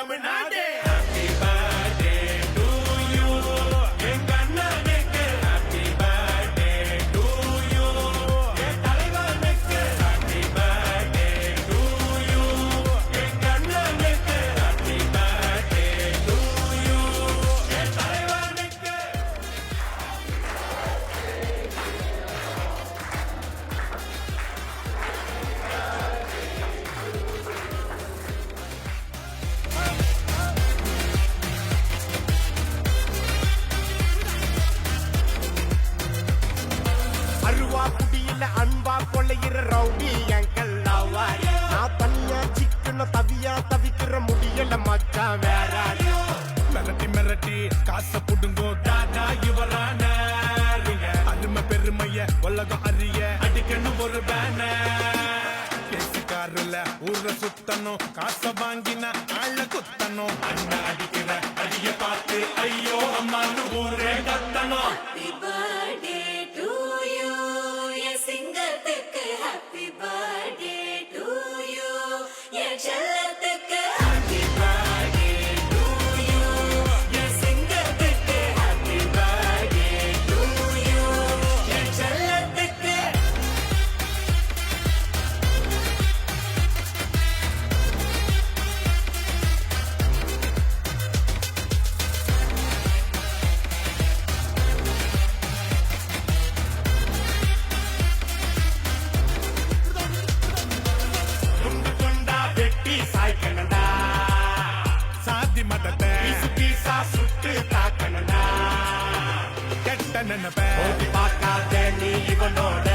Tamil Nadu. Happy birthday to you. எங்க அண்ணனுக்கு happy birthday to you. என் தலைவனுக்கு happy birthday to you. எங்க அண்ணனுக்கு happy birthday to you. என் தலைவனுக்கு. அருவா குடியில அன்பா கொள்ளையிற ரவுடி எங்கள் லவ்வாரி. நான் தனியா சிக்கன தவியா தவிக்கிற முடியல மச்சான் வேற. மிரட்டி மிரட்டி காசை புடுங்கோ டாடா யுவரான அருமை பெருமைய உலகம் அறிய அடிக்கணும் ஒரு பேசிக்காருல ஊர சுத்தணும் காசை வாங்கின ஆள குத்தணும் அண்ணன் அடிக்கிற அடிய பார்த்து ஐயோ அம்மான்னு ஊரே கத்தணும். Happy birthday to you. என் சிங்கத்துக்கு happy birthday to you. என் செல்லத்துக்கு happy birthday to you. என் சிங்கத்துக்கு happy birthday to you. என் செல்லத்துக்கு. துண்டு துண்டா வெட்டி சாய்க்கணும்டா. சாதி மதத்தை பீசு பீசா சுட்டு தாக்கணும்டா. கெட்ட நினைப்ப ஓடி பார்க்காத நீ இவனோட